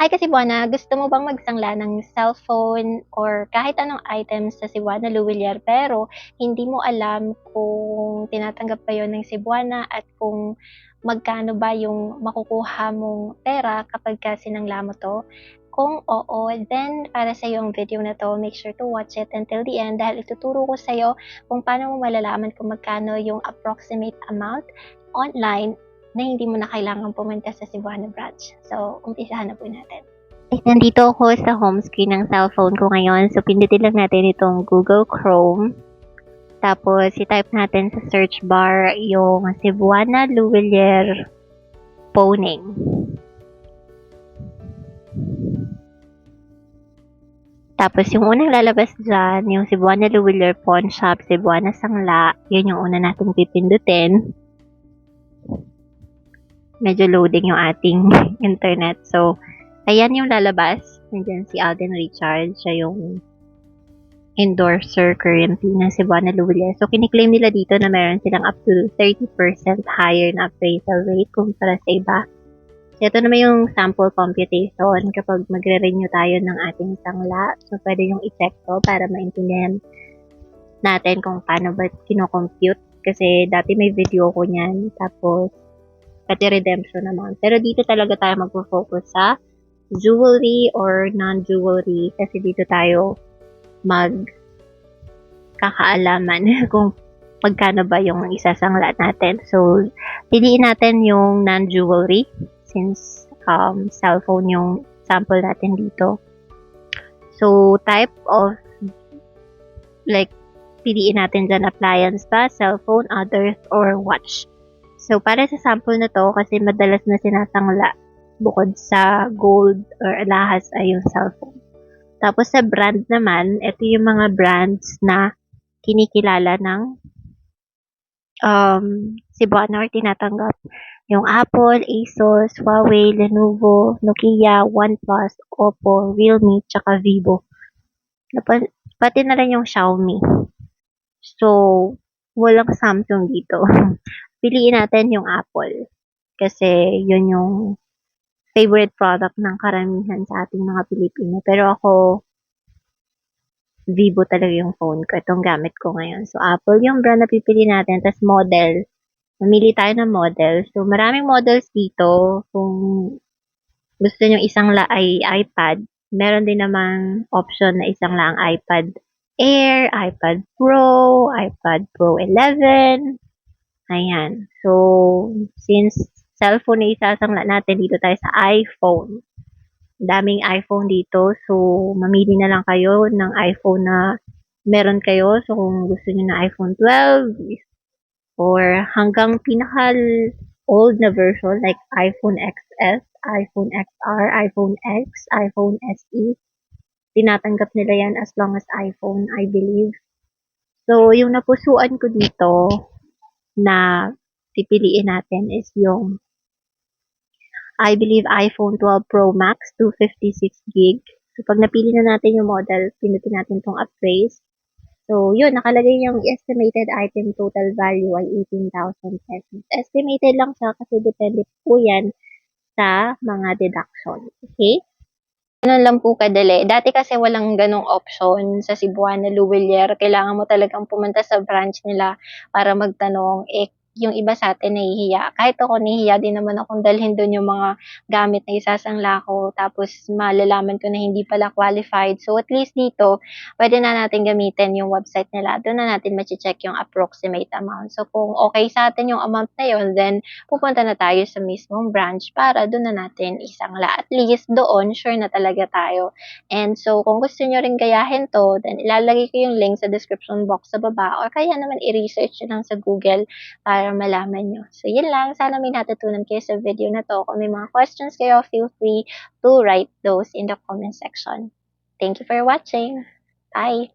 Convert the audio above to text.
Hi ka Cebuana, gusto mo bang magsangla ng cellphone or kahit anong items sa Cebuana Luwilier pero hindi mo alam kung tinatanggap ba yun ng Cebuana at kung magkano ba yung makukuha mong pera kapagka sinangla mo 'to? Kung oo, then para sa'yo ang video na 'to, make sure to watch it until the end dahil ituturo ko sa'yo kung paano mo malalaman kung magkano yung approximate amount online na hindi mo na kailangang pumunta sa Cebuana branch. So, umpisahan na po natin. Nandito ako sa home screen ng cellphone ko ngayon. So, pindutin lang natin itong Google Chrome. Tapos, i-type natin sa search bar yung Cebuana Luwilier Phoning. Tapos, yung unang lalabas dyan, yung Cebuana Luwilier Pawn Shop, Cebuana Sangla, yun yung una natin pipindutin. Medyo loading yung ating internet. So, ayan yung lalabas. Nandiyan si Alden Richard. Siya yung endorser currently ng Cebuana Luwilier. So, kiniklaim nila dito na meron silang up to 30% higher na appraisal rate kumpara sa iba. So, ito naman yung sample computation kapag magre-renew tayo ng ating sangla. So, pwede yung i-check to para maintindihan natin kung paano ba kino-compute. Kasi dati may video ko niyan. Tapos, pati redemption amount. Pero dito talaga tayo magpo-focus sa jewelry or non-jewelry kasi dito tayo magkakaalaman kung magkano ba yung isasangla natin. So, piliin natin yung non-jewelry since cellphone yung sample natin dito. So, type of piliin natin dyan appliance ba, cellphone, others, or watch. So, para sa sample na to, kasi madalas na sinasangla bukod sa gold or alahas ay yung cellphone. Tapos sa brand naman, ito yung mga brands na kinikilala ng Cebuana or tinatanggap. Yung Apple, Asus, Huawei, Lenovo, Nokia, OnePlus, Oppo, Realme, tsaka Vivo. Pati na rin yung Xiaomi. So, walang Samsung dito. Piliin natin yung Apple. Kasi yun yung favorite product ng karamihan sa ating mga Pilipino. Pero ako, Vivo talaga yung phone ko. Itong gamit ko ngayon. So, Apple yung brand na pipili natin. Tapos model. Mamili tayo ng model. So, maraming models dito. Kung gusto nyo isang ay iPad, meron din namang option na isang lang iPad Air, iPad Pro, iPad Pro 11. Ayan. So, since cellphone na isasangla natin, dito tayo sa iPhone. Daming iPhone dito. So, mamili na lang kayo ng iPhone na meron kayo. So, kung gusto niyo na iPhone 12 or hanggang pinaka old na version like iPhone XS, iPhone XR, iPhone X, iPhone SE, tinatanggap nila yan as long as iPhone, I believe. So, yung napusuan ko dito na pipiliin natin is yung I believe iPhone 12 Pro Max 256 gig. So, pag napili na natin yung model, pinutin natin itong appraise. So, yun, nakalagay yung estimated item total value ay 18,000 pesos. Estimated lang siya kasi depende po yan sa mga deduction. Okay? Ganun lang po kadali. Dati kasi walang ganong option sa Cebuana Luwilier. Kailangan mo talagang pumunta sa branch nila para magtanong. Yung iba sa atin nahihiya. Kahit ako nahihiya din naman akong dalhin doon yung mga gamit na isasangla ko. Tapos malalaman ko na hindi pala qualified. So at least dito, pwede na natin gamitin yung website nila. Doon na natin ma-check yung approximate amount. So kung okay sa atin yung amount na yun, then pupunta na tayo sa mismong branch para doon na natin isangla. At least doon, sure na talaga tayo. And so, kung gusto nyo rin gayahin to, then ilalagay ko yung link sa description box sa baba or kaya naman i-research nyo lang sa Google para malaman nyo. So, yun lang. Sana may natutunan kayo sa video na to. Kung may mga questions kayo, feel free to write those in the comment section. Thank you for watching. Bye!